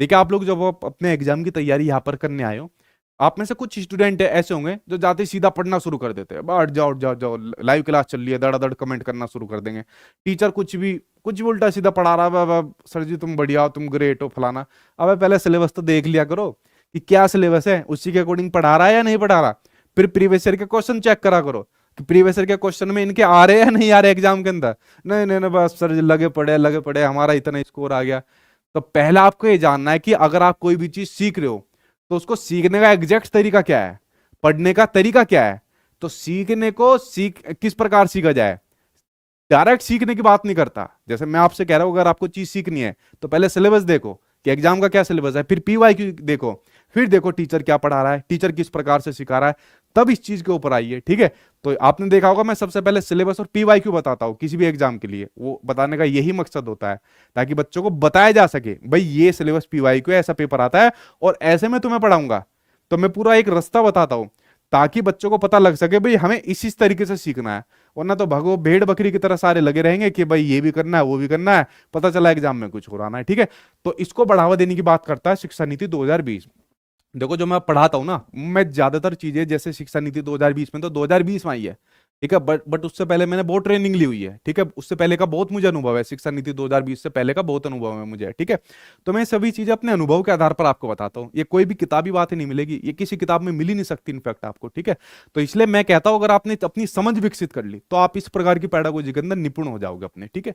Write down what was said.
देखिए आप लोग जब आप अपने एग्जाम की तैयारी यहाँ पर करने आए हो, आप में से कुछ स्टूडेंट ऐसे होंगे जो जाते ही सीधा पढ़ना शुरू कर देते हैं, बैठ जाओ जाओ जाओ, लाइव क्लास चल रही है, दड़ादड़ कमेंट करना शुरू कर देंगे। टीचर कुछ भी उल्टा सीधा पढ़ा रहा है, सर जी तुम बढ़िया हो, तुम ग्रेट हो, फलाना। अबे पहले सिलेबस तो देख लिया करो कि क्या सिलेबस है, उसी के अकॉर्डिंग पढ़ा रहा है या नहीं पढ़ा रहा। फिर प्रीवियस ईयर के क्वेश्चन चेक करा करो कि प्रीवियस ईयर के क्वेश्चन में इनके आ रहे हैं या नहीं आ रहे एग्जाम के अंदर। नहीं नहीं नहीं, बस सर जी लगे पड़े, हमारा इतना स्कोर आ गया। तो पहला आपको ये जानना है कि अगर आप कोई भी चीज सीख रहे हो तो उसको सीखने का एग्जैक्ट तरीका क्या है, पढ़ने का तरीका क्या है। तो सीखने को किस प्रकार सीखा जाए, डायरेक्ट सीखने की बात नहीं करता। जैसे मैं आपसे कह रहा हूं अगर आपको चीज सीखनी है तो पहले सिलेबस देखो कि एग्जाम का क्या सिलेबस है, फिर पीवाईक्यू देखो, फिर देखो टीचर क्या पढ़ा रहा है, टीचर किस प्रकार से सिखा रहा है, तब इस चीज के ऊपर आइए। ठीक है। तो आपने देखा होगा मैं सबसे पहले सिलेबस और पीवाईक्यू बताता हूं किसी भी एग्जाम के लिए, वो बताने का यही मकसद होता है ताकि बच्चों को बताया जा सके भाई ये सिलेबस पीवाईक्यू है, ऐसा पेपर आता है और ऐसे में तुम्हें पढ़ाऊंगा। तो मैं पूरा एक रास्ता बताता हूं ताकि बच्चों को पता लग सके भाई हमें इस तरीके से सीखना है। वरना तो भगो भेड़ बकरी की तरह सारे लगे रहेंगे कि भाई ये भी करना है वो भी करना है, पता चला एग्जाम में कुछ हो रहा है। ठीक है। तो इसको बढ़ावा देने की बात करता है शिक्षा नीति 2020। देखो जो मैं पढ़ाता हूँ ना, मैं ज्यादातर चीजें जैसे शिक्षा नीति 2020 में, तो 2020 में आई है। ठीक है। बट उससे पहले मैंने बहुत ट्रेनिंग ली हुई है। ठीक है। उससे पहले का बहुत मुझे अनुभव है, शिक्षा नीति 2020 से पहले का बहुत अनुभव है मुझे। ठीक है। तो मैं सभी चीजें अपने अनुभव के आधार पर आपको बताता हूँ, ये कोई भी किताबी बात ही नहीं मिलेगी, ये किसी किताब में मिल ही नहीं सकती इनफैक्ट आपको। ठीक है। तो इसलिए मैं कहता हूँ अगर आपने अपनी समझ विकसित कर ली तो आप इस प्रकार की पैडागोजी के अंदर निपुण हो जाओगे अपने। ठीक है।